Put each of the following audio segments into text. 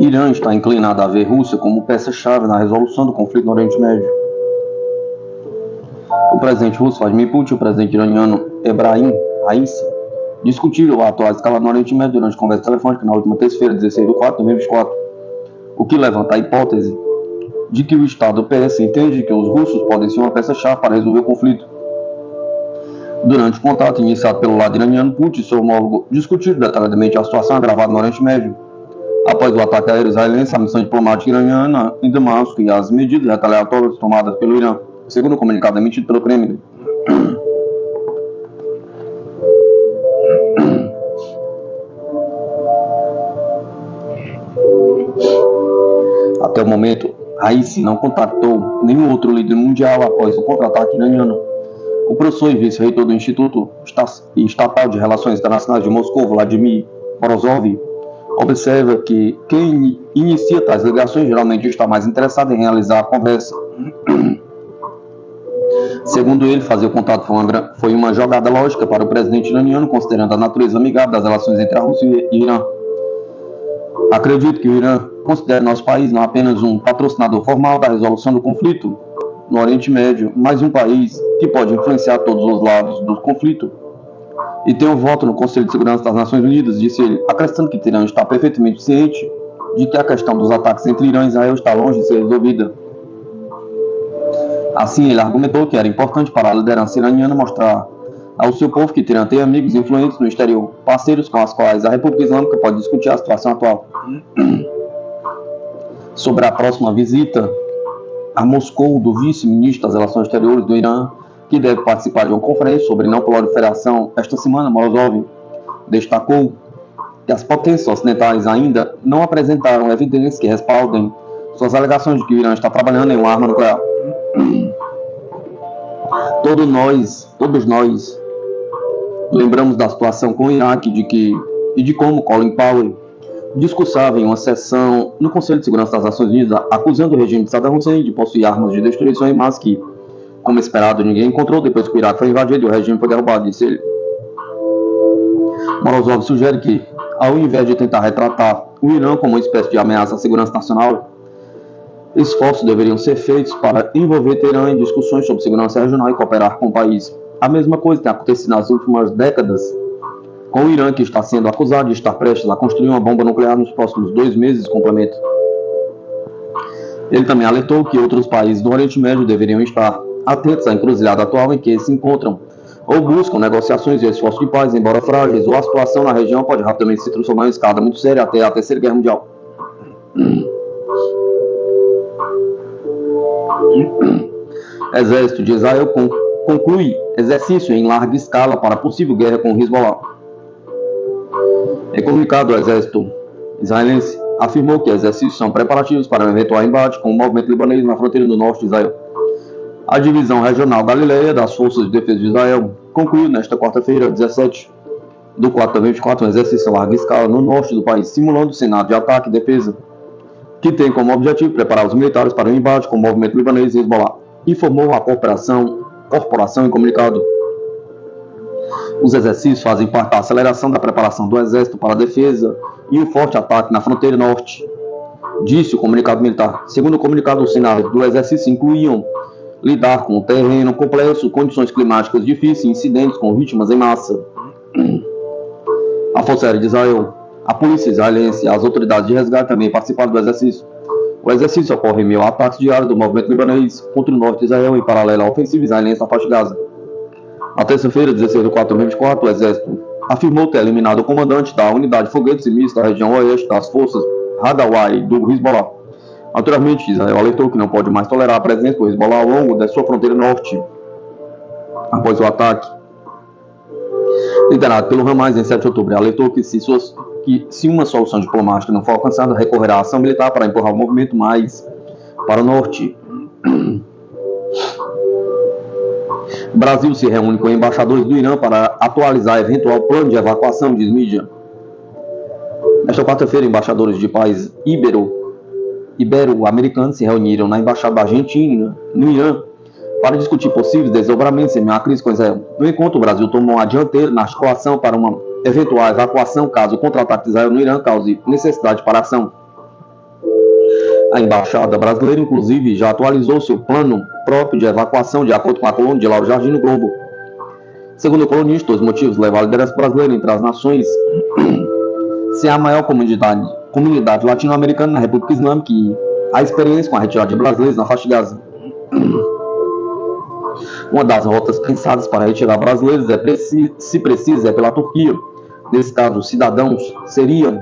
Irã está inclinado a ver Rússia como peça-chave na resolução do conflito no Oriente Médio. O presidente russo Vladimir Putin e o presidente iraniano Ebrahim Raisi discutiram a atual escalada no Oriente Médio durante conversa telefônica na última terça-feira, 16 de 4 de 2024, o que levanta a hipótese de que o Estado PS entende que os russos podem ser uma peça-chave para resolver o conflito. Durante o contato iniciado pelo lado iraniano, Putin e seu homólogo discutiram detalhadamente a situação agravada no Oriente Médio, após o ataque aéreo israelense à missão diplomática iraniana em Damasco e as medidas retaliatórias tomadas pelo Irã, segundo o comunicado emitido pelo Kremlin. Até o momento, Raisi não contactou nenhum outro líder mundial após o contra-ataque iraniano. O professor e vice-reitor do Instituto Estatal de Relações Internacionais de Moscou, Vladimir Morozov, observa que quem inicia tais ligações geralmente está mais interessado em realizar a conversa. Segundo ele, fazer o contato foi uma jogada lógica para o presidente iraniano, considerando a natureza amigável das relações entre a Rússia e Irã. Acredito que o Irã considera nosso país não apenas um patrocinador formal da resolução do conflito no Oriente Médio, mas um país que pode influenciar todos os lados do conflito. E tem um voto no Conselho de Segurança das Nações Unidas, disse ele, acrescentando que Teherã está perfeitamente ciente de que a questão dos ataques entre Irã e Israel está longe de ser resolvida. Assim, ele argumentou que era importante para a liderança iraniana mostrar ao seu povo que Teherã tem amigos influentes no exterior, parceiros com os quais a República Islâmica pode discutir a situação atual. Sobre a próxima visita a Moscou do vice-ministro das Relações Exteriores do Irã, que deve participar de uma conferência sobre não proliferação esta semana, Morozov destacou que as potências ocidentais ainda não apresentaram evidências que respaldem suas alegações de que o Irã está trabalhando em uma arma nuclear. Todos nós lembramos da situação com o Iraque e de como Colin Powell discursava em uma sessão no Conselho de Segurança das Nações Unidas, acusando o regime de Saddam Hussein de possuir armas de destruição em massa que, como esperado, ninguém encontrou depois que o Iraque foi invadido e o regime foi derrubado, disse ele. Morozov sugere que, ao invés de tentar retratar o Irã como uma espécie de ameaça à segurança nacional, esforços deveriam ser feitos para envolver Teherã em discussões sobre segurança regional e cooperar com o país. A mesma coisa tem acontecido nas últimas décadas com o Irã, que está sendo acusado de estar prestes a construir uma bomba nuclear nos próximos 2 meses, complemento. Ele também alertou que outros países do Oriente Médio deveriam estar atentos à encruzilhada atual em que eles se encontram, ou buscam negociações e esforços de paz, embora frágeis, ou a situação na região pode rapidamente se transformar em escada muito séria até a Terceira Guerra Mundial. Exército de Israel conclui exercício em larga escala para possível guerra com o Hezbollah. Em comunicado, o exército israelense afirmou que exercícios são preparativos para um eventual embate com o movimento libanês na fronteira do norte de Israel. A divisão regional Galileia das Forças de Defesa de Israel concluiu nesta quarta-feira, 17 de 4 de 2024, um exercício em larga escala no norte do país, simulando o cenário de ataque e defesa, que tem como objetivo preparar os militares para um embate com o movimento libanês e Hezbollah, informou a corporação em comunicado. Os exercícios fazem parte da aceleração da preparação do exército para a defesa e o forte ataque na fronteira norte, disse o comunicado militar. Segundo o comunicado, os cenários do exercício incluíam lidar com o terreno complexo, condições climáticas difíceis e incidentes com vítimas em massa. A Força Aérea de Israel, a polícia israelense e as autoridades de resgate também participaram do exercício. O exercício ocorre em meio a ataques diários do movimento libanês contra o norte de Israel, em paralelo à ofensiva israelense na faixa de Gaza. Na terça-feira, 16 de 4 de 2024, o exército afirmou ter eliminado o comandante da unidade de foguetes e mísseis da região oeste das forças Hadawai do Hezbollah. Anteriormente, Israel alertou que não pode mais tolerar a presença do Hezbollah ao longo da sua fronteira norte. Após o ataque liderado pelo Hamas em 7 de outubro, alertou que se uma solução diplomática não for alcançada, recorrerá à ação militar para empurrar o movimento mais para o norte. O Brasil se reúne com embaixadores do Irã para atualizar eventual plano de evacuação, diz mídia. Nesta quarta-feira, embaixadores de países ibero-americanos se reuniram na embaixada da Argentina, no Irã, para discutir possíveis desdobramentos em meio à crise com Israel. No encontro, o Brasil tomou a dianteira na articulação para uma eventual evacuação caso o contra-ataque de Israel no Irã cause necessidade para ação. A embaixada brasileira, inclusive, já atualizou seu plano próprio de evacuação de acordo com a coluna de Lauro Jardim no Globo. Segundo o colunista, os motivos levam a liderança brasileira entre as nações ser a maior comunidade latino-americana na República Islâmica e a experiência com a retirada de brasileiros na faixa de Gaza. Uma das rotas pensadas para retirar brasileiros se precisa, é pela Turquia. Nesse caso, os cidadãos seriam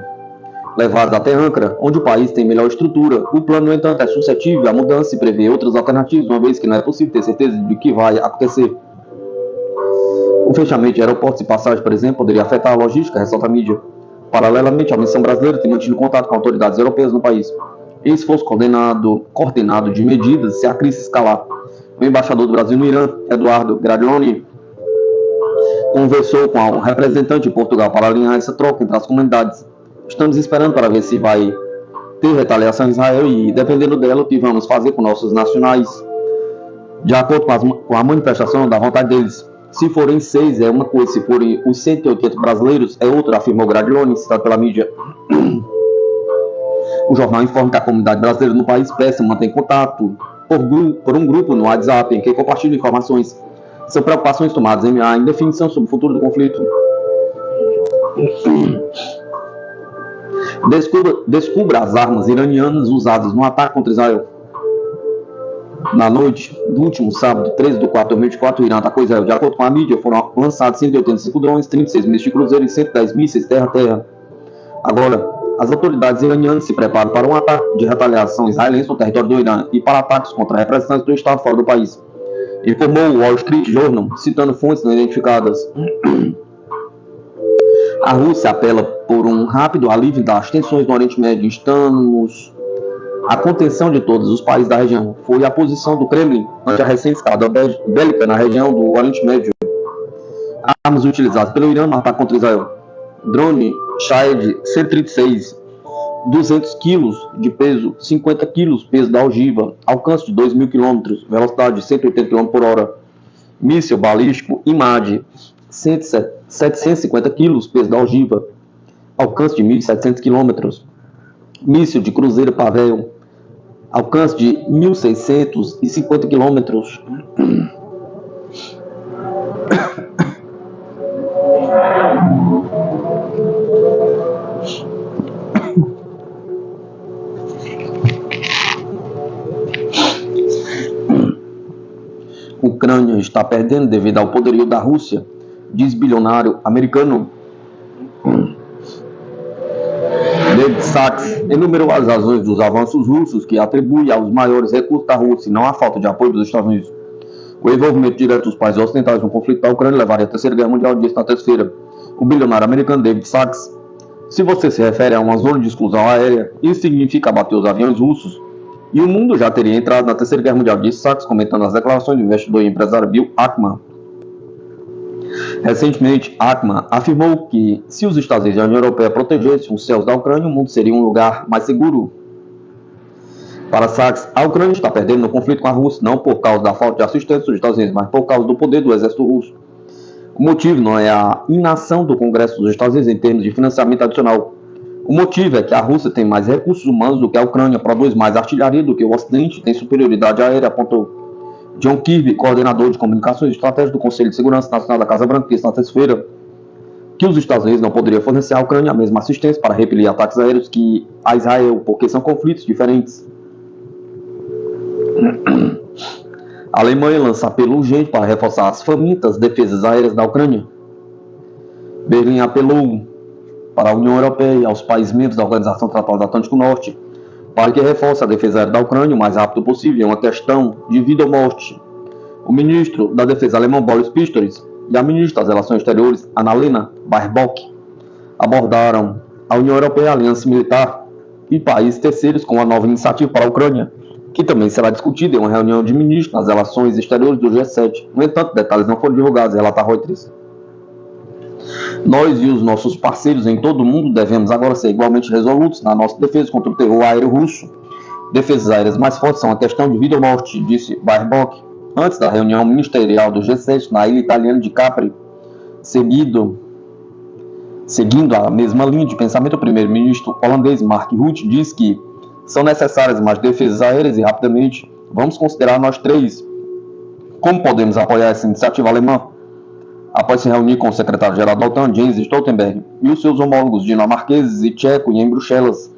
levados até Ankara, onde o país tem melhor estrutura. O plano, no entanto, é suscetível à mudança e prevê outras alternativas, uma vez que não é possível ter certeza de que vai acontecer. O fechamento de aeroportos e passagens, por exemplo, poderia afetar a logística, ressalta a mídia. Paralelamente, a missão brasileira tem mantido contato com autoridades europeias no país. Esse fosse coordenado de medidas se a crise escalar. O embaixador do Brasil no Irã, Eduardo Gradioni, conversou com o representante de Portugal para alinhar essa troca entre as comunidades. Estamos esperando para ver se vai ter retaliação em Israel e, dependendo dela, o que vamos fazer com nossos nacionais, de acordo com a manifestação da vontade deles. Se forem 6 é uma coisa, se forem os 180 brasileiros é outra, afirmou Gradioni, citado pela mídia. O jornal informa que a comunidade brasileira no país peça mantém contato por um grupo no WhatsApp em que compartilha informações. São preocupações tomadas em definição sobre o futuro do conflito. Descubra as armas iranianas usadas no ataque contra Israel. Na noite do último sábado, 13 de 4 de 2024, o Irã atacou Israel. De acordo com a mídia, foram lançados 185 drones, 36 mísseis de cruzeiro e 110 mísseis terra-terra. Agora, as autoridades iranianas se preparam para um ataque de retaliação israelense no território do Irã e para ataques contra representantes do Estado fora do país, informou o Wall Street Journal, citando fontes não identificadas. A Rússia apela por um rápido alívio das tensões no Oriente Médio. Estamos a contenção de todos os países da região. Foi a posição do Kremlin ante a recente escalada bélica na região do Oriente Médio. Armas utilizadas pelo Irã no ataque contra Israel. Drone Shahed 136, 200 kg de peso, 50 kg peso da ogiva, alcance de 2.000 km, velocidade de 180 km por hora. Míssil balístico IMAD, 750 kg peso da ogiva, alcance de 1.700 km. Míssil de cruzeiro Pavel, alcance de 1.650 km. Ucrânia está perdendo devido ao poderio da Rússia, diz bilionário americano. David Sachs enumerou as razões dos avanços russos que atribui aos maiores recursos da Rússia e não à falta de apoio dos Estados Unidos. O envolvimento direto dos países ocidentais no conflito da Ucrânia levaria à Terceira Guerra Mundial, disse na terça-feira o bilionário americano David Sachs. Se você se refere a uma zona de exclusão aérea, isso significa abater os aviões russos, e o mundo já teria entrado na Terceira Guerra Mundial, disse Sachs, comentando as declarações do investidor e empresário Bill Ackman. Recentemente, Ackman afirmou que se os Estados Unidos e a União Europeia protegessem os céus da Ucrânia, o mundo seria um lugar mais seguro. Para Sachs, a Ucrânia está perdendo no conflito com a Rússia, não por causa da falta de assistência dos Estados Unidos, mas por causa do poder do exército russo. O motivo não é a inação do Congresso dos Estados Unidos em termos de financiamento adicional. O motivo é que a Rússia tem mais recursos humanos do que a Ucrânia, produz mais artilharia do que o Ocidente, tem superioridade aérea, apontou John Kirby, coordenador de comunicações e estratégia do Conselho de Segurança Nacional da Casa Branca, disse na terça-feira que os Estados Unidos não poderiam fornecer à Ucrânia a mesma assistência para repelir ataques aéreos que a Israel, porque são conflitos diferentes. A Alemanha lança apelo urgente para reforçar as famintas defesas aéreas da Ucrânia. Berlim apelou para a União Europeia e aos países membros da Organização Tratado do Atlântico Norte para que reforce a defesa aérea da Ucrânia o mais rápido possível. É uma questão de vida ou morte. O ministro da Defesa alemão Boris Pistorius e a ministra das Relações Exteriores Annalena Baerbock abordaram a União Europeia, a Aliança Militar e países terceiros com a nova iniciativa para a Ucrânia, que também será discutida em uma reunião de ministros das Relações Exteriores do G7. No entanto, detalhes não foram divulgados, relata Reuters. Nós e os nossos parceiros em todo o mundo devemos agora ser igualmente resolutos na nossa defesa contra o terror aéreo russo. Defesas aéreas mais fortes são uma questão de vida ou morte, disse Baerbock, antes da reunião ministerial do G7 na ilha italiana de Capri. Seguindo a mesma linha de pensamento, o primeiro-ministro holandês Mark Rutte diz que São necessárias mais defesas aéreas e rapidamente. Vamos considerar nós três. Como podemos apoiar essa iniciativa alemã? Após se reunir com o secretário-geral da OTAN, Jens Stoltenberg, e os seus homólogos dinamarqueses e tcheco em Bruxelas,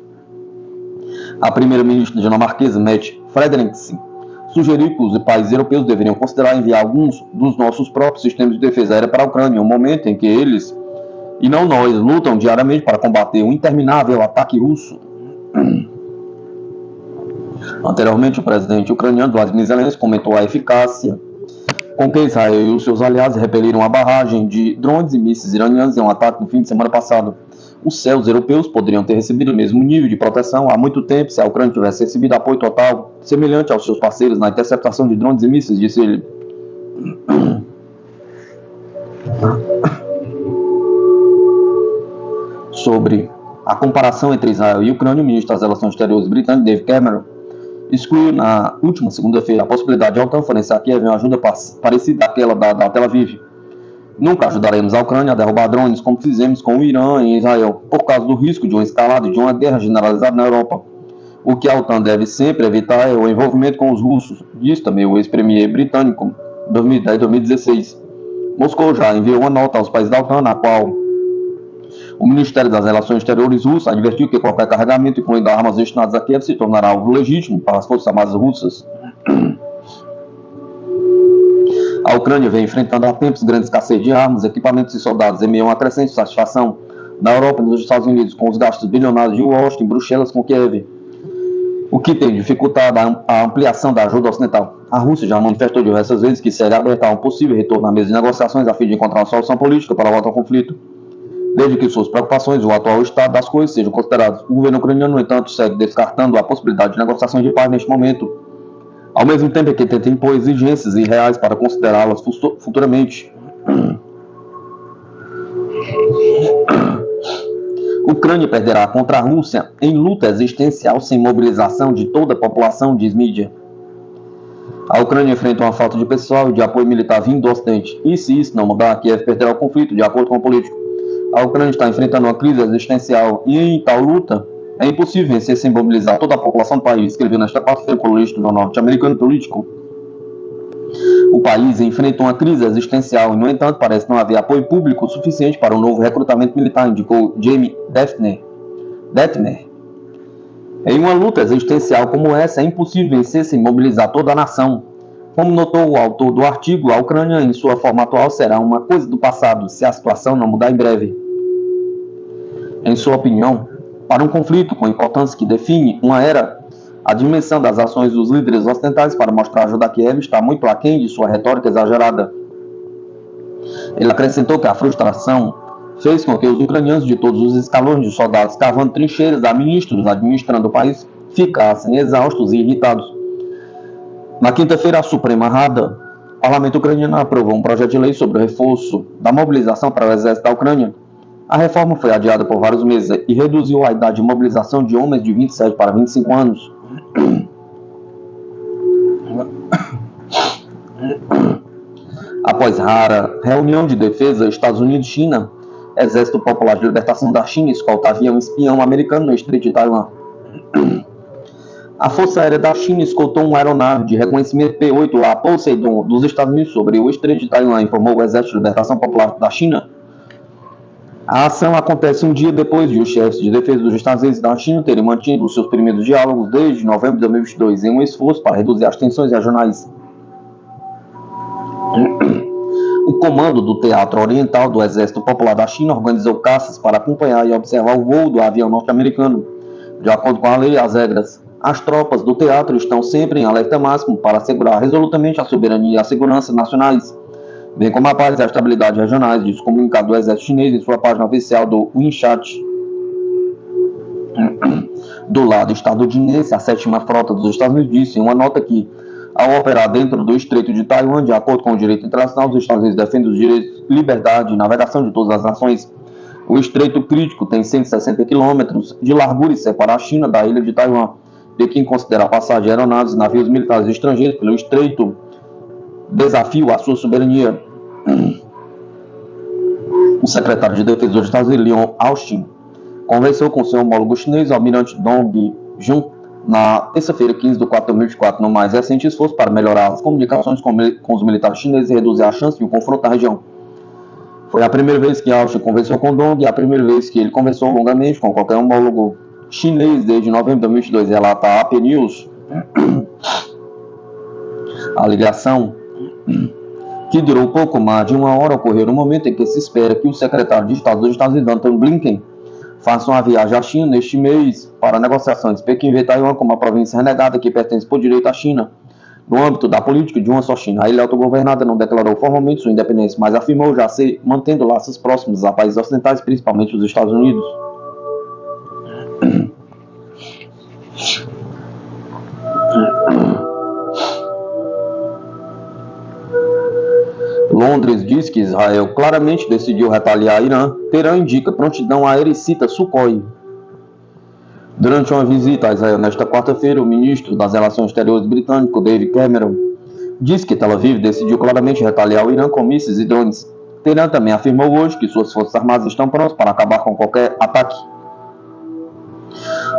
a primeira-ministra dinamarquesa, Mette Frederiksen, sugeriu que os países europeus deveriam considerar enviar alguns dos nossos próprios sistemas de defesa aérea para a Ucrânia, um momento em que eles, e não nós, lutam diariamente para combater o interminável ataque russo. Anteriormente, o presidente ucraniano Vladimir Zelensky comentou a eficácia com que Israel e os seus aliados repeliram a barragem de drones e mísseis iranianos em um ataque no fim de semana passado. Os céus europeus poderiam ter recebido o mesmo nível de proteção há muito tempo se a Ucrânia tivesse recebido apoio total, semelhante aos seus parceiros na interceptação de drones e mísseis, disse ele. Sobre a comparação entre Israel e Ucrânia, o ministro das Relações Exteriores britânico David Cameron excluiu na última segunda-feira a possibilidade de a OTAN fornecer a Kiev uma ajuda parecida àquela da Tel Aviv. Nunca ajudaremos a Ucrânia a derrubar drones como fizemos com o Irã e Israel, por causa do risco de uma escalada e de uma guerra generalizada na Europa. O que a OTAN deve sempre evitar é o envolvimento com os russos, disse também o ex-premier britânico em 2010 e 2016. Moscou já enviou uma nota aos países da OTAN, na qual o Ministério das Relações Exteriores russo advertiu que qualquer carregamento, incluindo armas destinadas a Kiev, se tornará alvo legítimo para as Forças Armadas russas. A Ucrânia vem enfrentando há tempos grande escassez de armas, equipamentos e soldados, em meio a uma crescente satisfação na Europa e nos Estados Unidos com os gastos bilionários de Washington e Bruxelas com Kiev, o que tem dificultado a ampliação da ajuda ocidental. A Rússia já manifestou diversas vezes que seria aberta a um possível retorno à mesa de negociações a fim de encontrar uma solução política para a volta ao conflito, desde que suas preocupações e o atual estado das coisas sejam considerados. O governo ucraniano, no entanto, segue descartando a possibilidade de negociações de paz neste momento, ao mesmo tempo que tenta impor exigências irreais para considerá-las futuramente. Ucrânia perderá contra a Rússia em luta existencial sem mobilização de toda a população, diz mídia. A Ucrânia enfrenta uma falta de pessoal e de apoio militar vindo do Ocidente, e se isso não mudar, Kiev perderá o conflito, de acordo com o político. A Ucrânia está enfrentando uma crise existencial e em tal luta é impossível vencer sem mobilizar toda a população do país, escreveu nesta quarta-feira o colunista do norte-americano político. O país enfrenta uma crise existencial e, no entanto, parece não haver apoio público suficiente para um novo recrutamento militar, indicou Jamie Detmer. Em uma luta existencial como essa, é impossível vencer sem mobilizar toda a nação. Como notou o autor do artigo, a Ucrânia, em sua forma atual, será uma coisa do passado, se a situação não mudar em breve. Em sua opinião, para um conflito com importância que define uma era, a dimensão das ações dos líderes ocidentais para mostrar ajuda a Kiev está muito aquém de sua retórica exagerada. Ele acrescentou que a frustração fez com que os ucranianos de todos os escalões de soldados cavando trincheiras a ministros administrando o país ficassem exaustos e irritados. Na quinta-feira, a Suprema Rada, o parlamento ucraniano aprovou um projeto de lei sobre o reforço da mobilização para o exército da Ucrânia. A reforma foi adiada por vários meses e reduziu a idade de mobilização de homens de 27 para 25 anos. Após rara reunião de defesa, Estados Unidos e China, Exército Popular de Libertação da China escolta avião espião americano no Estreito de Taiwan. A Força Aérea da China escoltou uma aeronave de reconhecimento P-8A Poseidon dos Estados Unidos sobre o Estreito de Taiwan, informou o Exército de Libertação Popular da China. A ação acontece um dia depois de os chefes de defesa dos Estados Unidos e da China terem mantido os seus primeiros diálogos desde novembro de 2022 em um esforço para reduzir as tensões regionais. O comando do Teatro Oriental do Exército Popular da China organizou caças para acompanhar e observar o voo do avião norte-americano. De acordo com a lei e as regras, as tropas do teatro estão sempre em alerta máximo para assegurar resolutamente a soberania e a segurança nacionais, bem como a paz e a estabilidade regionais, diz o comunicado do Exército Chinês em sua página oficial do WeChat. Do lado estadunidense, a 7ª Frota dos Estados Unidos disse em uma nota que, ao operar dentro do Estreito de Taiwan, de acordo com o direito internacional, os Estados Unidos defendem os direitos, liberdade e navegação de todas as nações. O Estreito Crítico tem 160 quilômetros de largura e separa a China da ilha de Taiwan, de quem considera a passagem de aeronaves e navios militares estrangeiros pelo Estreito desafio à sua soberania. O secretário de Defesa dos Estados Unidos, Leon Austin, conversou com seu homólogo chinês, o almirante Dong Jun, na terça-feira, 15 de 4 de 2024, no mais recente esforço para melhorar as comunicações com os militares chineses e reduzir a chance de um confronto na região. Foi a primeira vez que Austin conversou com Dong e a primeira vez que ele conversou longamente com qualquer homólogo chinês desde novembro de 2022, relata a AP News. A ligação, que durou pouco mais de uma hora, ocorreu no momento em que se espera que o secretário de Estado dos Estados Unidos, Antony Blinken, faça uma viagem à China neste mês para negociações. Pequim vê Taiwan como uma província renegada que pertence por direito à China, no âmbito da política de uma só China. A ilha autogovernada não declarou formalmente sua independência, mas afirmou já ser mantendo laços próximos a países ocidentais, principalmente os Estados Unidos. Londres diz que Israel claramente decidiu retaliar Irã. Teherã indica prontidão aérea e cita Sukhoi. Durante uma visita a Israel nesta quarta-feira, o ministro das Relações Exteriores britânico, David Cameron, disse que Tel Aviv decidiu claramente retaliar o Irã com mísseis e drones. Teherã também afirmou hoje que suas forças armadas estão prontas para acabar com qualquer ataque.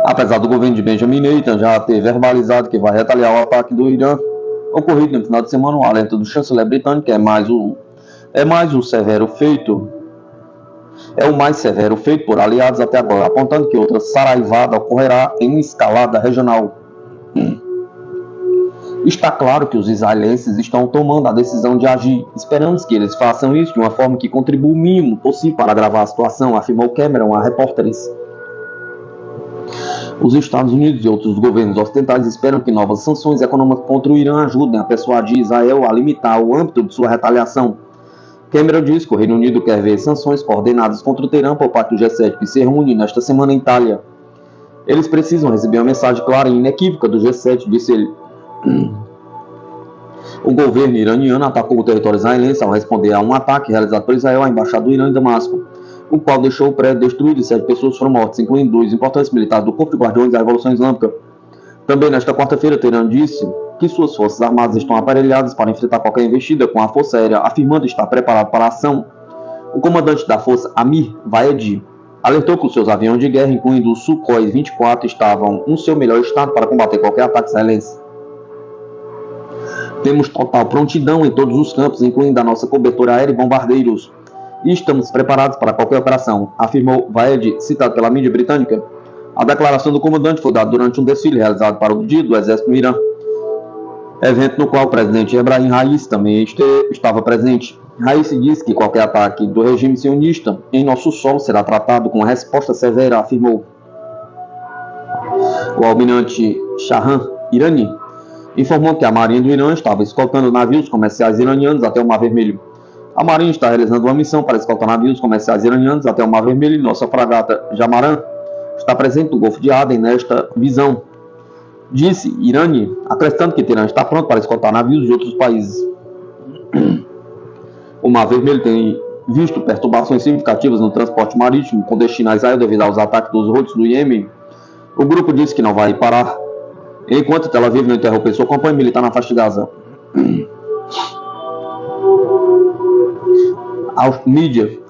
Apesar do governo de Benjamin Netanyahu já ter verbalizado que vai retaliar o ataque do Irã ocorrido no final de semana, o alento do chanceler britânico é o mais severo feito por aliados até agora, apontando que outra saraivada ocorrerá em uma escalada regional. Está claro que os israelenses estão tomando a decisão de agir. Esperamos que eles façam isso de uma forma que contribua o mínimo possível para agravar a situação, afirmou Cameron a repórteres. Os Estados Unidos e outros governos ocidentais esperam que novas sanções econômicas contra o Irã ajudem a persuadir Israel a limitar o âmbito de sua retaliação. Cameron diz que o Reino Unido quer ver sanções coordenadas contra o Teherã por parte do G7, que se reúne nesta semana em Itália. Eles precisam receber uma mensagem clara e inequívoca do G7, disse ele. O governo iraniano atacou o território israelense ao responder a um ataque realizado por Israel à embaixada do Irã em Damasco, o qual deixou o prédio destruído e 7 pessoas foram mortas, incluindo 2 importantes militares do Corpo de Guardiões da Revolução Islâmica. Também nesta quarta-feira, Teherã disse que suas forças armadas estão aparelhadas para enfrentar qualquer investida com a Força Aérea, afirmando estar preparado para a ação. O comandante da força, Amir Vaedi, alertou que os seus aviões de guerra, incluindo o Sukhoi 24, estavam no seu melhor estado para combater qualquer ataque israelense. Temos total prontidão em todos os campos, incluindo a nossa cobertura aérea e bombardeiros, e estamos preparados para qualquer operação, afirmou Vaedi, citado pela mídia britânica. A declaração do comandante foi dada durante um desfile realizado para o dia do exército no Irã, evento no qual o presidente Ebrahim Raisi também estava presente. Raisi disse que qualquer ataque do regime sionista em nosso solo será tratado com resposta severa, afirmou. O almirante Shahan Irani informou que a marinha do Irã estava escoltando navios comerciais iranianos até o Mar Vermelho. A marinha está realizando uma missão para escoltar navios comerciais iranianos até o Mar Vermelho e nossa fragata Jamaran está presente no Golfo de Aden nesta visão, disse Irani, acrescentando que Teherã está pronto para escoltar navios de outros países. O Mar Vermelho tem visto perturbações significativas no transporte marítimo com destino a Israel devido aos ataques dos Houthis do Iêmen. O grupo disse que não vai parar enquanto Tel Aviv não interromper sua campanha militar na faixa de Gaza.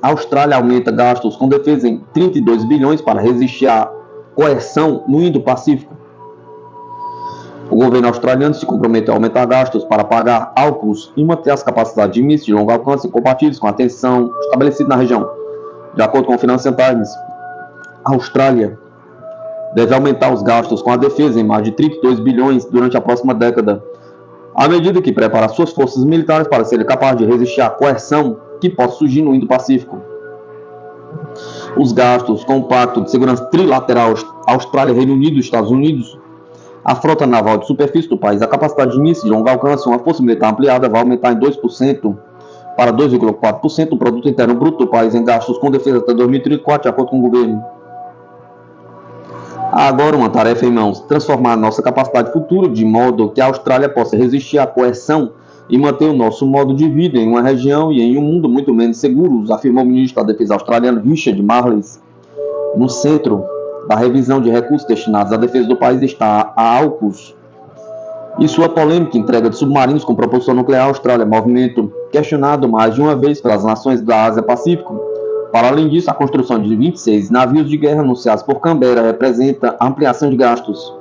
A Austrália aumenta gastos com defesa em 32 bilhões para resistir à coerção no Indo-Pacífico. O governo australiano se comprometeu a aumentar gastos para pagar AUKUS e manter as capacidades de mísseis de longo alcance compatíveis com a tensão estabelecida na região. De acordo com o Financial Times, a Austrália deve aumentar os gastos com a defesa em mais de 32 bilhões durante a próxima década, à medida que prepara suas forças militares para serem capazes de resistir à coerção que possa surgir no Indo-Pacífico. Os gastos com o Pacto de Segurança Trilateral Austrália, Reino Unido e Estados Unidos, a frota naval de superfície do país, a capacidade de mísseis de longo alcance, uma força militar ampliada vai aumentar em 2% para 2,4% do produto interno bruto do país em gastos com defesa até 2034, de acordo com o governo. Há agora uma tarefa em mãos, transformar nossa capacidade futura de modo que a Austrália possa resistir à coerção e manter o nosso modo de vida em uma região e em um mundo muito menos seguros, afirmou o ministro da Defesa australiano Richard Marles. No centro da revisão de recursos destinados à defesa do país está a AUKUS e sua polêmica entrega de submarinos com propulsão nuclear à Austrália, movimento questionado mais de uma vez pelas nações da Ásia-Pacífico. Para além disso, a construção de 26 navios de guerra anunciados por Canberra representa ampliação de gastos.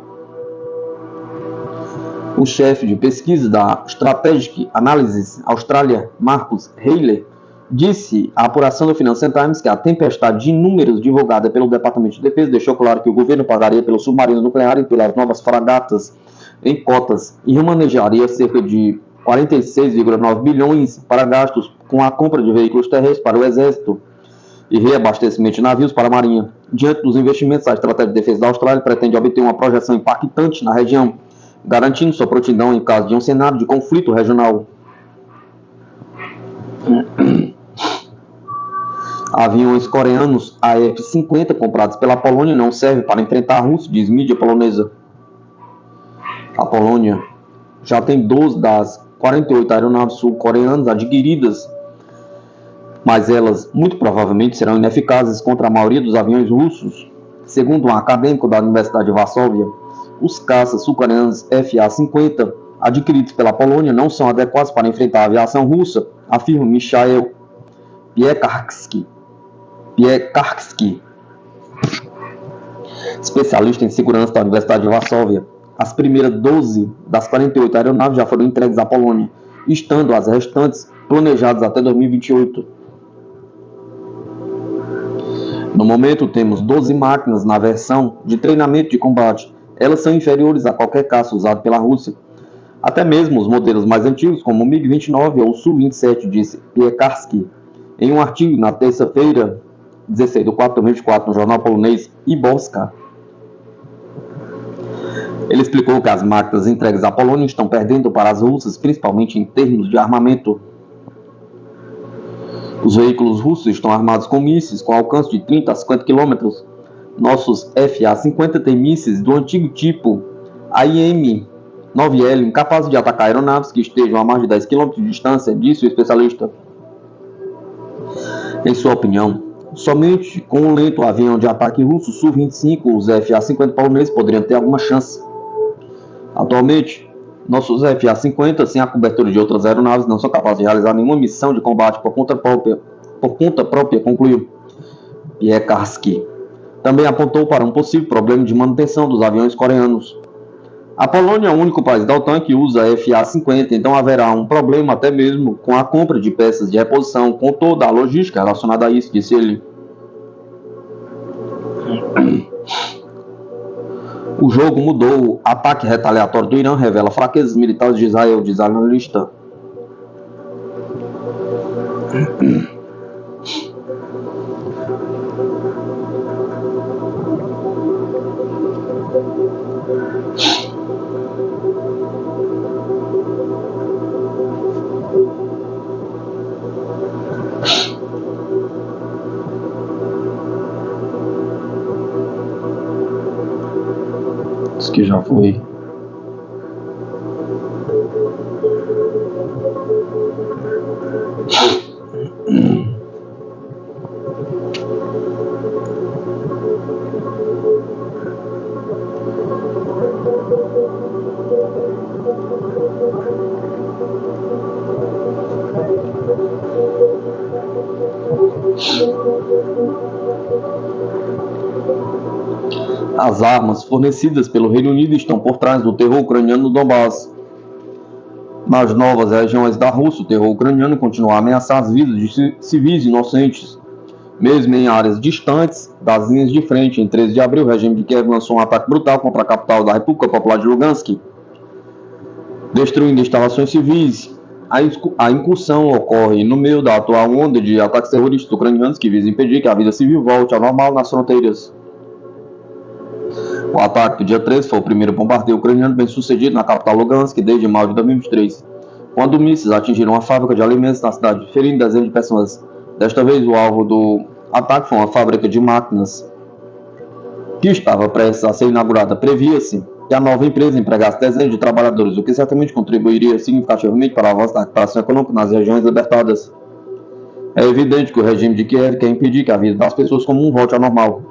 O chefe de pesquisa da Strategic Analysis Austrália, Marcus Heiler, disse à apuração do Financial Times que a tempestade de números divulgada pelo Departamento de Defesa deixou claro que o governo pagaria pelo submarino nuclear e pelas novas fragatas em cotas e remanejaria cerca de 46,9 bilhões para gastos com a compra de veículos terrestres para o Exército e reabastecimento de navios para a Marinha. Diante dos investimentos, a Estratégia de Defesa da Austrália pretende obter uma projeção impactante na região, garantindo sua prontidão em caso de um cenário de conflito regional. Aviões coreanos AF-50 comprados pela Polônia não servem para enfrentar a Rússia, diz mídia polonesa. A Polônia já tem 12 das 48 aeronaves sul-coreanas adquiridas, mas elas muito provavelmente serão ineficazes contra a maioria dos aviões russos. Segundo um acadêmico da Universidade de Varsóvia, os caças sul-coreanos FA-50 adquiridos pela Polônia não são adequados para enfrentar a aviação russa, afirma Mikhail Piekarski, especialista em segurança da Universidade de Varsóvia. As primeiras 12 das 48 aeronaves já foram entregues à Polônia, estando as restantes planejadas até 2028. No momento, temos 12 máquinas na versão de treinamento de combate. Elas são inferiores a qualquer caça usado pela Rússia. Até mesmo os modelos mais antigos, como o MiG-29 ou o Su-27, disse Piekarski, em um artigo na terça-feira, 16 de 4 de 2024, no jornal polonês Iborska. Ele explicou que as máquinas entregues à Polônia estão perdendo para as russas, principalmente em termos de armamento. Os veículos russos estão armados com mísseis com alcance de 30 a 50 km. Nossos FA-50 têm mísseis do antigo tipo AIM-9L, incapazes de atacar aeronaves que estejam a mais de 10 km de distância, disse o especialista. Em sua opinião, somente com um lento avião de ataque russo Su-25, os FA-50 poloneses poderiam ter alguma chance. Atualmente, nossos FA-50, sem a cobertura de outras aeronaves, não são capazes de realizar nenhuma missão de combate por conta própria, concluiu Piekarski. Também apontou para um possível problema de manutenção dos aviões coreanos. A Polônia é o único país da OTAN que usa FA-50, então haverá um problema até mesmo com a compra de peças de reposição, com toda a logística relacionada a isso, disse ele. O jogo mudou. Ataque retaliatório do Irã revela fraquezas militares de Israel, diz analista. Isso que já foi. As armas fornecidas pelo Reino Unido estão por trás do terror ucraniano no Donbass. Nas novas regiões da Rússia, o terror ucraniano continua a ameaçar as vidas de civis inocentes. Mesmo em áreas distantes das linhas de frente, em 13 de abril, o regime de Kiev lançou um ataque brutal contra a capital da República Popular de Lugansk, destruindo instalações civis. A incursão ocorre no meio da atual onda de ataques terroristas ucranianos que visam impedir que a vida civil volte ao normal nas fronteiras. O ataque do dia 13 foi o primeiro bombardeio ucraniano bem sucedido na capital Lugansk desde maio de 2023, quando mísseis atingiram uma fábrica de alimentos na cidade, ferindo dezenas de pessoas. Desta vez, o alvo do ataque foi uma fábrica de máquinas que estava prestes a ser inaugurada. Previa-se que a nova empresa empregasse dezenas de trabalhadores, o que certamente contribuiria significativamente para o avanço da recuperação econômica nas regiões libertadas. É evidente que o regime de Kiev quer impedir que a vida das pessoas comuns volte ao normal.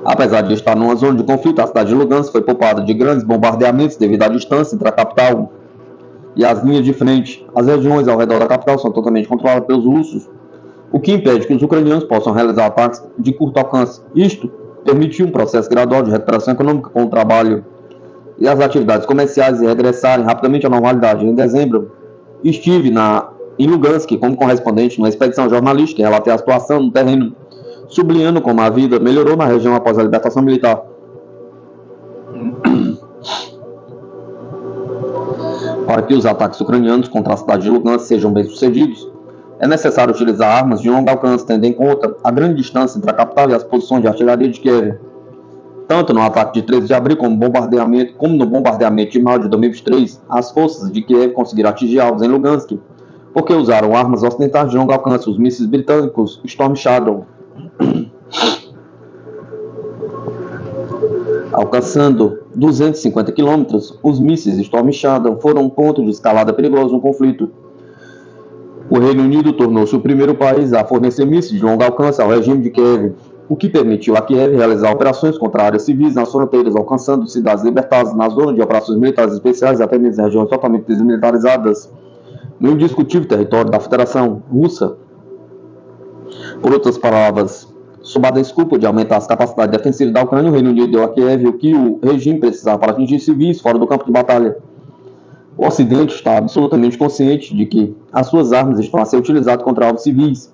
Apesar de estar numa zona de conflito, a cidade de Lugansk foi poupada de grandes bombardeamentos devido à distância entre a capital e as linhas de frente. As regiões ao redor da capital são totalmente controladas pelos russos, o que impede que os ucranianos possam realizar ataques de curto alcance. Isto permitiu um processo gradual de recuperação econômica com o trabalho e as atividades comerciais regressarem rapidamente à normalidade. Em dezembro, estive em Lugansk como correspondente numa expedição jornalística e relatei a situação no terreno, sublinhando como a vida melhorou na região após a libertação militar. Para que os ataques ucranianos contra a cidade de Lugansk sejam bem-sucedidos, é necessário utilizar armas de longo alcance, tendo em conta a grande distância entre a capital e as posições de artilharia de Kiev. Tanto no ataque de 13 de abril como no bombardeamento de maio de 2023, as forças de Kiev conseguiram atingir alvos em Lugansk, porque usaram armas ocidentais de longo alcance, os mísseis britânicos Storm Shadow, alcançando 250 km. Os mísseis Storm Shadow foram um ponto de escalada perigoso no conflito. O Reino Unido tornou-se o primeiro país a fornecer mísseis de longo alcance ao regime de Kiev, o que permitiu a Kiev realizar operações contra áreas civis nas fronteiras, alcançando cidades libertadas na zona de operações militares especiais e até mesmo regiões totalmente desmilitarizadas, no indiscutível território da Federação Russa. Por outras palavras, sob a desculpa de aumentar as capacidades defensivas da Ucrânia, o Reino Unido deu a Kiev o que o regime precisava para atingir civis fora do campo de batalha. O Ocidente está absolutamente consciente de que as suas armas estão a ser utilizadas contra alvos civis.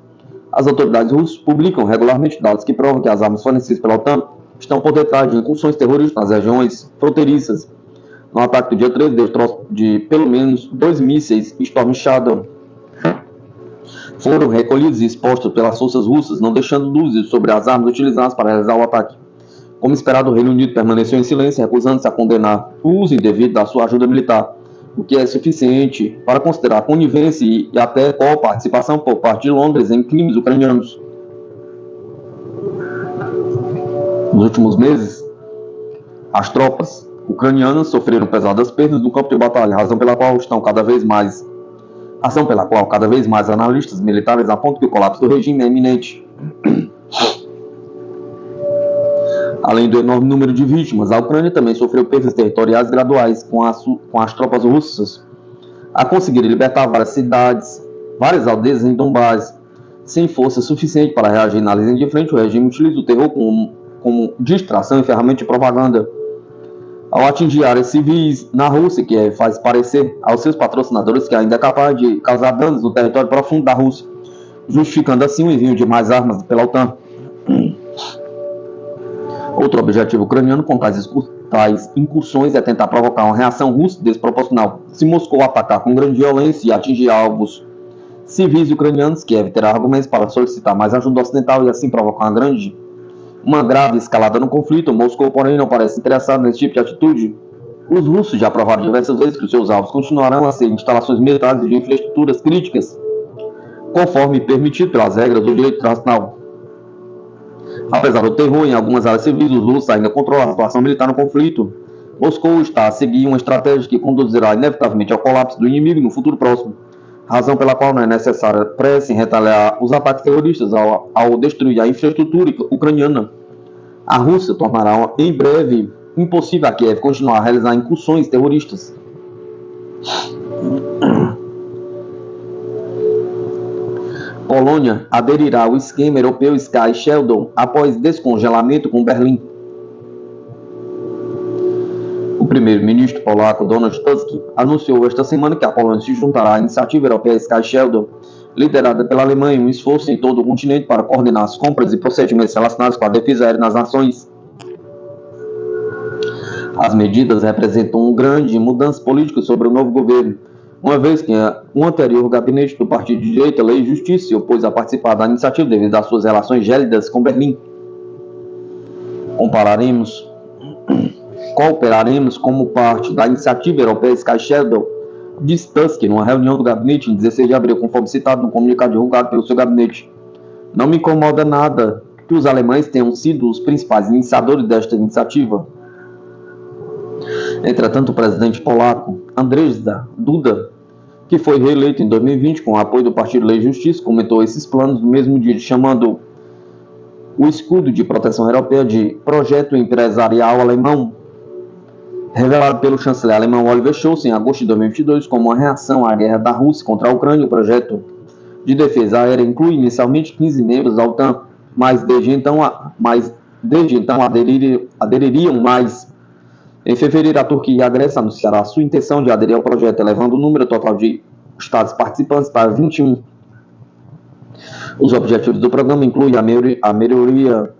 As autoridades russas publicam regularmente dados que provam que as armas fornecidas pela OTAN estão por detrás de incursões terroristas nas regiões fronteiriças. No ataque do dia 13, de pelo menos 2 mísseis Storm Shadow foram recolhidos e expostos pelas forças russas, não deixando dúvidas sobre as armas utilizadas para realizar o ataque. Como esperado, o Reino Unido permaneceu em silêncio, recusando-se a condenar o uso indevido da sua ajuda militar, o que é suficiente para considerar conivência e até participação por parte de Londres em crimes ucranianos. Nos últimos meses, as tropas ucranianas sofreram pesadas perdas no campo de batalha, razão pela qual cada vez mais analistas militares apontam que o colapso do regime é iminente. Além do enorme número de vítimas, a Ucrânia também sofreu perdas territoriais graduais, com as tropas russas a conseguirem libertar várias cidades, várias aldeias em Donbás. Sem força suficiente para reagir na linha de frente, o regime utiliza o terror como distração e ferramenta de propaganda. Ao atingir áreas civis na Rússia, que faz parecer aos seus patrocinadores que ainda é capaz de causar danos no território profundo da Rússia, justificando assim o envio de mais armas pela OTAN. Outro objetivo ucraniano com tais incursões é tentar provocar uma reação russa desproporcional. Se Moscou atacar com grande violência e atingir alvos civis ucranianos, Kiev terá argumentos para solicitar mais ajuda ocidental e assim provocar uma grave escalada no conflito. Moscou, porém, não parece interessado nesse tipo de atitude. Os russos já provaram diversas vezes que os seus alvos continuarão a ser instalações militares de infraestruturas críticas, conforme permitido pelas regras do direito internacional. Apesar do terror em algumas áreas civis, os russos ainda controlam a situação militar no conflito. Moscou está a seguir uma estratégia que conduzirá inevitavelmente ao colapso do inimigo no futuro próximo, razão pela qual não é necessária pressa em retaliar os ataques terroristas ao destruir a infraestrutura ucraniana. A Rússia tornará em breve impossível a Kiev continuar a realizar incursões terroristas. Polônia aderirá ao esquema europeu Sky Sheldon após descongelamento com Berlim. O primeiro-ministro polaco Donald Tusk anunciou esta semana que a Polônia se juntará à iniciativa europeia Sky Sheldon, liderada pela Alemanha, um esforço em todo o continente para coordenar as compras e procedimentos relacionados com a defesa aérea nas nações. As medidas representam uma grande mudança política sobre o novo governo, uma vez que o anterior gabinete do Partido de Direita, Lei e Justiça, se opôs a participar da iniciativa devido às suas relações gélidas com Berlim. Cooperaremos como parte da iniciativa europeia Sky Sheldon, disse Tusk numa reunião do gabinete em 16 de abril, conforme citado no comunicado divulgado pelo seu gabinete. Não me incomoda nada que os alemães tenham sido os principais iniciadores desta iniciativa. Entretanto, o presidente polaco Andrzej Duda, que foi reeleito em 2020 com o apoio do Partido Lei e Justiça, comentou esses planos no mesmo dia, chamando o escudo de proteção europeia de projeto empresarial alemão, revelado pelo chanceler alemão Oliver Scholz em agosto de 2022 como uma reação à guerra da Rússia contra a Ucrânia. O projeto de defesa aérea inclui inicialmente 15 membros da OTAN, mas desde então adeririam mais Em fevereiro, a Turquia e a Grécia anunciaram sua intenção de aderir ao projeto, elevando o número total de estados participantes para 21. Os objetivos do programa incluem a melhoria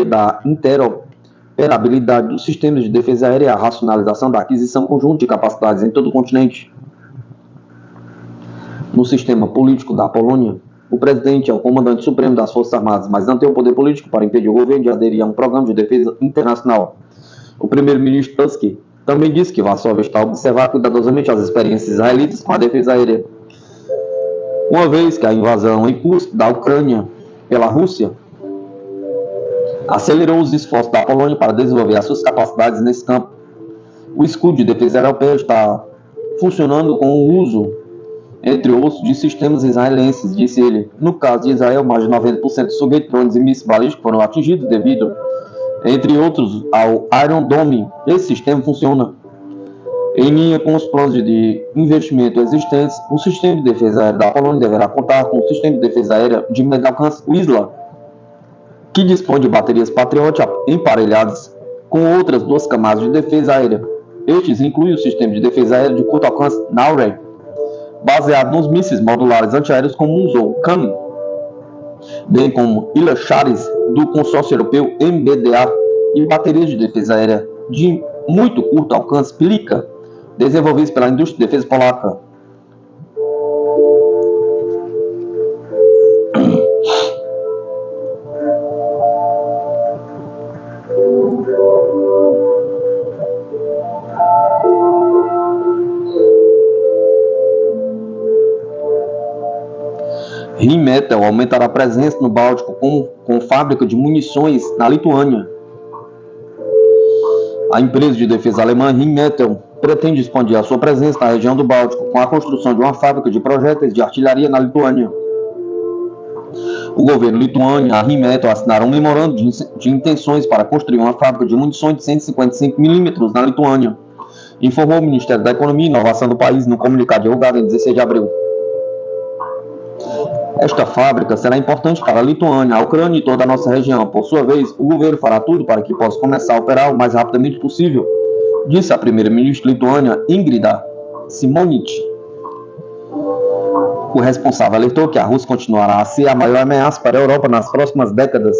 da interoperabilidade dos sistemas de defesa aérea e a racionalização da aquisição conjunta de capacidades em todo o continente. No sistema político da Polônia, o presidente é o comandante supremo das Forças Armadas, mas não tem o poder político para impedir o governo de aderir a um programa de defesa internacional. O primeiro-ministro Tusk também disse que Varsóvia está a observar cuidadosamente as experiências israelitas com a defesa aérea, uma vez que a invasão em curso da Ucrânia pela Rússia acelerou os esforços da Polônia para desenvolver as suas capacidades nesse campo. O escudo de defesa europeu está funcionando com o uso, entre outros, de sistemas israelenses, disse ele. No caso de Israel, mais de 90% dos foguetes, drones e mísseis balísticos foram atingidos devido, entre outros, ao Iron Dome. Esse sistema funciona em linha com os planos de investimento existentes. O sistema de defesa aérea da Polônia deverá contar com o sistema de defesa aérea de médio alcance Wisla, que dispõe de baterias Patriot emparelhadas com outras 2 camadas de defesa aérea. Estes incluem o sistema de defesa aérea de curto alcance Naure, baseado nos mísseis modulares antiaéreos comuns ou CAM, bem como Ilha-Charis do consórcio europeu MBDA e baterias de defesa aérea de muito curto alcance Plica, desenvolvidas pela indústria de defesa polaca. Rheinmetall aumentará a presença no Báltico com fábrica de munições na Lituânia. A empresa de defesa alemã Rheinmetall pretende expandir a sua presença na região do Báltico com a construção de uma fábrica de projéteis de artilharia na Lituânia. O governo lituano e a Rheinmetall assinaram um memorando de intenções para construir uma fábrica de munições de 155 mm na Lituânia, informou o Ministério da Economia e Inovação do país no comunicado divulgado em 16 de abril. Esta fábrica será importante para a Lituânia, a Ucrânia e toda a nossa região. Por sua vez, o governo fará tudo para que possa começar a operar o mais rapidamente possível, disse a primeira-ministra lituânia Ingrida Šimonytė. O responsável alertou que a Rússia continuará a ser a maior ameaça para a Europa nas próximas décadas.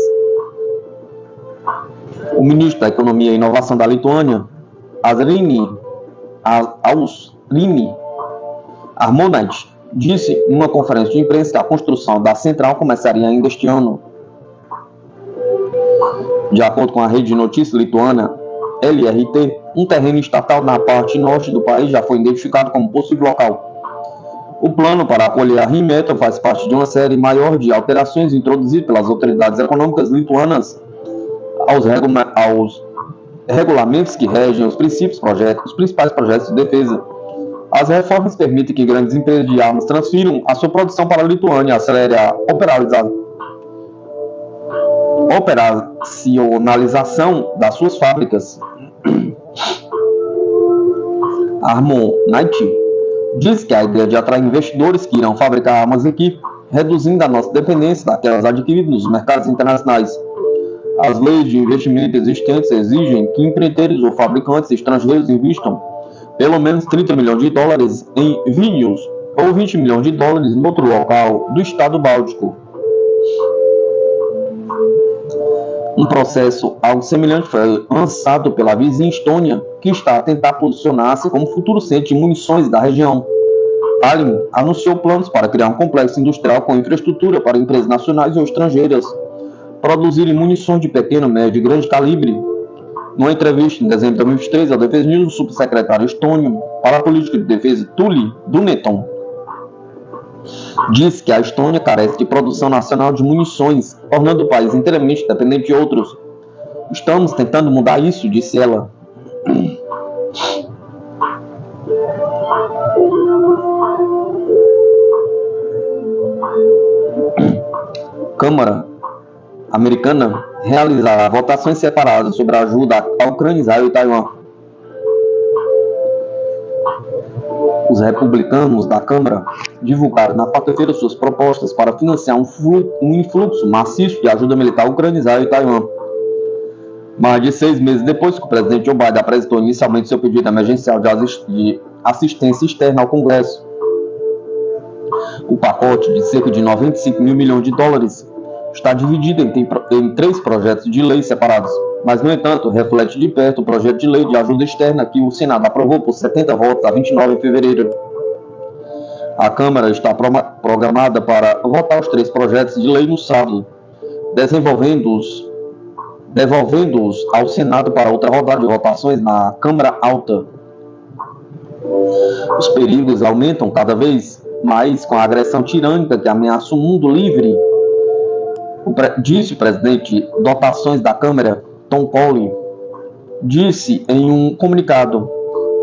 O ministro da Economia e Inovação da Lituânia, Aušrinė Armonaitė, disse em uma conferência de imprensa que a construção da central começaria ainda este ano. De acordo com a rede de notícias lituana LRT, um terreno estatal na parte norte do país já foi identificado como possível local. O plano para acolher a Rheinmetall faz parte de uma série maior de alterações introduzidas pelas autoridades econômicas lituanas aos regulamentos que regem os principais projetos de defesa. As reformas permitem que grandes empresas de armas transfiram a sua produção para a Lituânia e acelere a operacionalização das suas fábricas. Armonaitė diz que a ideia de atrair investidores que irão fabricar armas aqui, reduzindo a nossa dependência daquelas adquiridas nos mercados internacionais. As leis de investimento existentes exigem que empreiteiros ou fabricantes estrangeiros investam pelo menos 30 milhões de dólares em Vilnius ou 20 milhões de dólares em outro local do estado báltico. Um processo algo semelhante foi lançado pela vizinha Estônia, que está a tentar posicionar-se como futuro centro de munições da região. Tallinn anunciou planos para criar um complexo industrial com infraestrutura para empresas nacionais ou estrangeiras produzirem munições de pequeno, médio e grande calibre. Numa entrevista em dezembro de 2023 ao Defesa News, o subsecretário estônio para a política de defesa Tulli Duneton disse que a Estônia carece de produção nacional de munições, tornando o país inteiramente dependente de outros. Estamos tentando mudar isso, disse ela. Câmara americana realizará votações separadas sobre a ajuda à Ucrânia, Israel e Taiwan. Os republicanos da Câmara divulgaram na quarta-feira suas propostas para financiar um influxo maciço de ajuda militar à Ucrânia, Israel e Taiwan. Mais de 6 meses depois que o presidente Joe Biden apresentou inicialmente seu pedido emergencial de assistência externa ao Congresso, o pacote de cerca de 95 mil milhões de dólares está dividido em 3 projetos de lei separados, mas, no entanto, reflete de perto o projeto de lei de ajuda externa que o Senado aprovou por 70 votos a 29 de fevereiro. A Câmara está programada para votar os 3 projetos de lei no sábado, devolvendo-os ao Senado para outra rodada de votações na Câmara Alta. Os perigos aumentam cada vez mais com a agressão tirânica que ameaça o mundo livre, disse o presidente de Dotações da Câmara, Tom Cole, disse em um comunicado: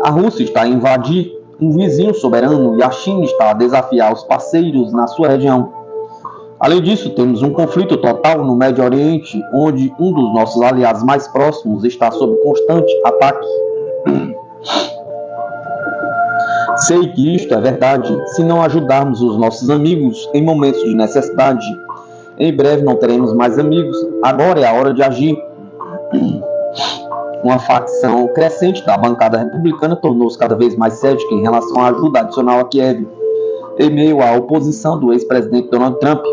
a Rússia está a invadir um vizinho soberano e a China está a desafiar os parceiros na sua região. Além disso, temos um conflito total no Médio Oriente, onde um dos nossos aliados mais próximos está sob constante ataque. Sei que isto é verdade. Se não ajudarmos os nossos amigos em momentos de necessidade, em breve não teremos mais amigos. Agora é a hora de agir. Uma facção crescente da bancada republicana tornou-se cada vez mais cética em relação à ajuda adicional a Kiev, em meio à oposição do ex-presidente Donald Trump,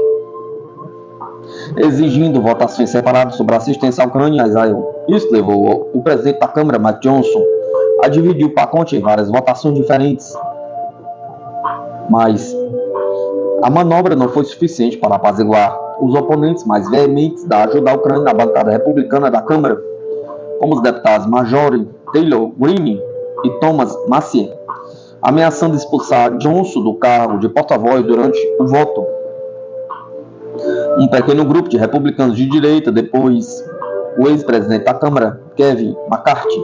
exigindo votações separadas sobre a assistência à Ucrânia e a Israel. Isso levou o presidente da Câmara, Mike Johnson, a dividir o pacote em várias votações diferentes. Mas a manobra não foi suficiente para apaziguar os oponentes mais veementes da ajuda à Ucrânia na bancada republicana da Câmara, como os deputados Marjorie Taylor Greene e Thomas Massie, ameaçando expulsar Johnson do cargo de porta-voz durante o voto. Um pequeno grupo de republicanos de direita, depois o ex-presidente da Câmara, Kevin McCarthy,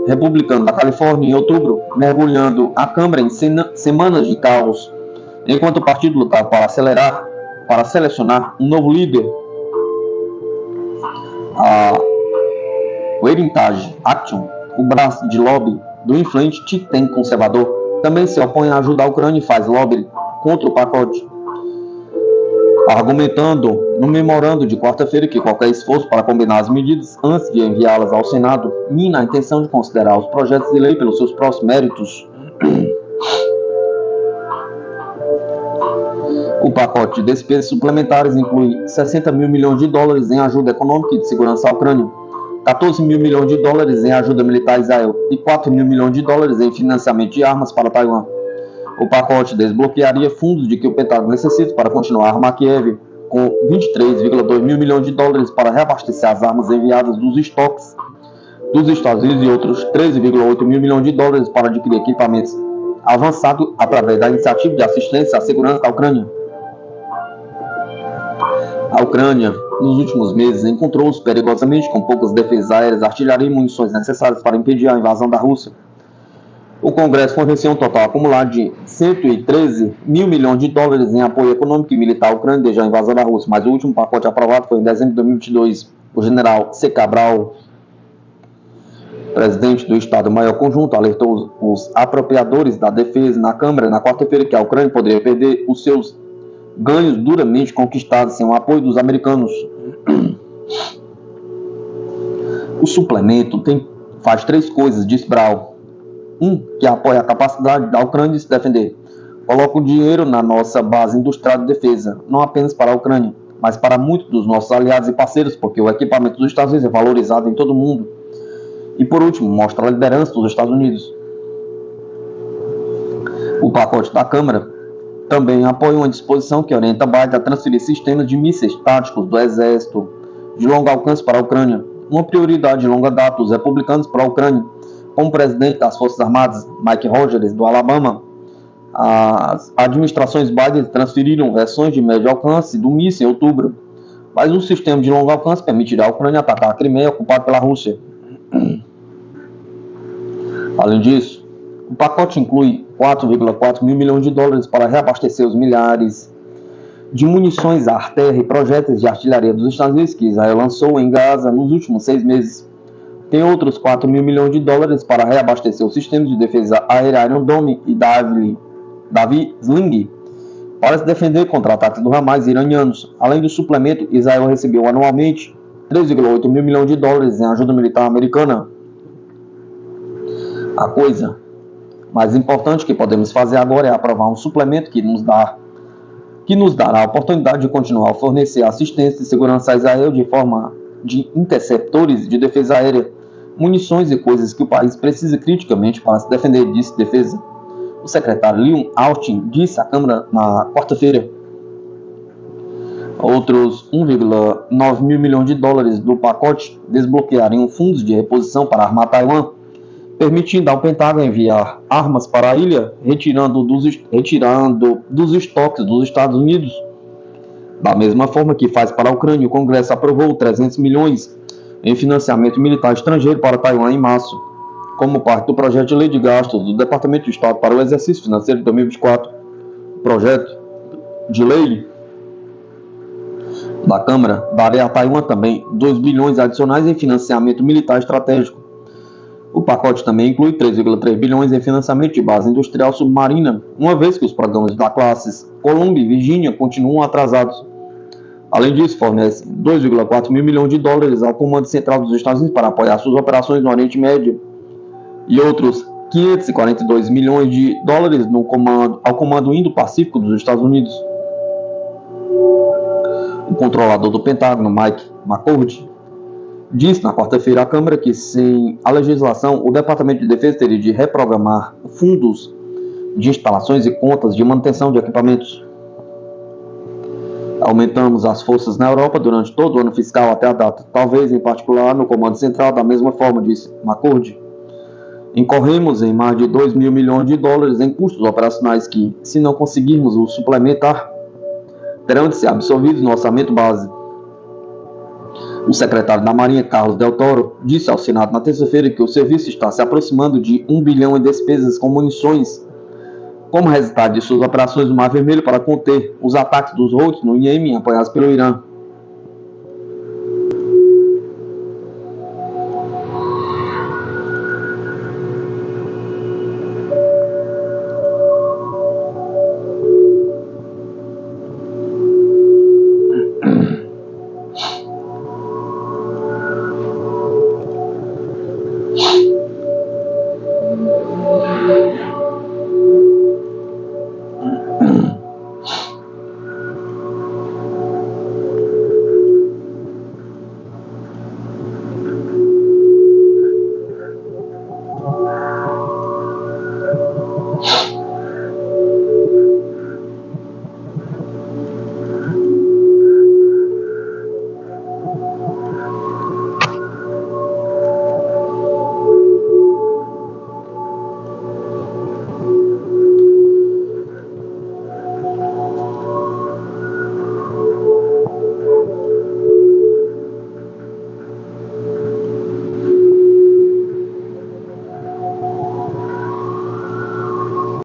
republicano da Califórnia, em outubro, mergulhando a Câmara em semanas de caos, enquanto o partido lutava para selecionar um novo líder. O Heritage Action, o braço de lobby do influente think tank conservador, também se opõe a ajudar a Ucrânia e faz lobby contra o pacote, argumentando no memorando de quarta-feira que qualquer esforço para combinar as medidas antes de enviá-las ao Senado mina a intenção de considerar os projetos de lei pelos seus próprios méritos. O pacote de despesas suplementares inclui 60 mil milhões de dólares em ajuda econômica e de segurança à Ucrânia, 14 mil milhões de dólares em ajuda militar a Israel e 4 mil milhões de dólares em financiamento de armas para Taiwan. O pacote desbloquearia fundos de que o Pentágono necessita para continuar a armar Kiev, com 23,2 mil milhões de dólares para reabastecer as armas enviadas dos estoques dos Estados Unidos e outros 13,8 mil milhões de dólares para adquirir equipamentos avançados através da iniciativa de assistência à segurança da Ucrânia. A Ucrânia, nos últimos meses, encontrou-se perigosamente com poucas defesas aéreas, artilharia e munições necessárias para impedir a invasão da Rússia. O Congresso forneceu um total acumulado de 113 mil milhões de dólares em apoio econômico e militar à Ucrânia desde a invasão da Rússia, mas o último pacote aprovado foi em dezembro de 2022. O general C. Cabral, presidente do Estado-Maior Conjunto, alertou os apropriadores da defesa na Câmara na quarta-feira que a Ucrânia poderia perder os seus ganhos duramente conquistados sem o apoio dos americanos. O suplemento faz 3 coisas, disse Brau. 1. Que apoia a capacidade da Ucrânia de se defender. Coloca o dinheiro na nossa base industrial de defesa, não apenas para a Ucrânia, mas para muitos dos nossos aliados e parceiros, porque o equipamento dos Estados Unidos é valorizado em todo o mundo. E por último, mostra a liderança dos Estados Unidos. O pacote da Câmara também apoia uma disposição que orienta Biden a transferir sistemas de mísseis táticos do Exército de longo alcance para a Ucrânia, uma prioridade de longa data dos republicanos para a Ucrânia. Como presidente das Forças Armadas, Mike Rogers, do Alabama, as administrações Biden transferiram versões de médio alcance do míssil em outubro, mas o sistema de longo alcance permitirá a Ucrânia atacar a Crimeia ocupada pela Rússia. Além disso, o pacote inclui 4,4 mil milhões de dólares para reabastecer os milhares de munições AR-terra e projéteis de artilharia dos Estados Unidos que Israel lançou em Gaza nos últimos 6 meses. Tem outros 4 mil milhões de dólares para reabastecer o sistema de defesa aérea Iron Dome e Davi Sling para se defender contra ataques do Hamas iranianos. Além do suplemento, Israel recebeu anualmente 3,8 mil milhões de dólares em ajuda militar americana. A coisa mais importante que podemos fazer agora é aprovar um suplemento que nos dará a oportunidade de continuar a fornecer assistência e segurança a Israel de forma de interceptores de defesa aérea, munições e coisas que o país precisa criticamente para se defender, disse defesa. O secretário Leon Austin disse à Câmara na quarta-feira. Outros 1,9 mil milhões de dólares do pacote desbloqueariam fundos de reposição para armar Taiwan, permitindo ao Pentágono enviar armas para a ilha, retirando dos estoques dos Estados Unidos. Da mesma forma que faz para a Ucrânia, o Congresso aprovou 300 milhões em financiamento militar estrangeiro para Taiwan em março, como parte do projeto de lei de gastos do Departamento de Estado para o exercício financeiro de 2024. O projeto de lei da Câmara daria a Taiwan também 2 bilhões adicionais em financiamento militar estratégico. O pacote também inclui 3,3 bilhões em financiamento de base industrial submarina, uma vez que os programas da classes Columbia e Virginia continuam atrasados. Além disso, fornece 2,4 mil milhões de dólares ao Comando Central dos Estados Unidos para apoiar suas operações no Oriente Médio e outros 542 milhões de dólares ao Comando Indo-Pacífico dos Estados Unidos. O controlador do Pentágono, Mike McCord, disse na quarta-feira à Câmara que, sem a legislação, o Departamento de Defesa teria de reprogramar fundos de instalações e contas de manutenção de equipamentos. Aumentamos as forças na Europa durante todo o ano fiscal até a data, talvez em particular no Comando Central, da mesma forma, disse McCord. Incorremos em mais de 2 mil milhões de dólares em custos operacionais que, se não conseguirmos o suplementar, terão de ser absorvidos no orçamento base. O secretário da Marinha, Carlos Del Toro, disse ao Senado na terça-feira que o serviço está se aproximando de 1 bilhão em despesas com munições, como resultado de suas operações no Mar Vermelho para conter os ataques dos Houthis no Iêmen apoiados pelo Irã.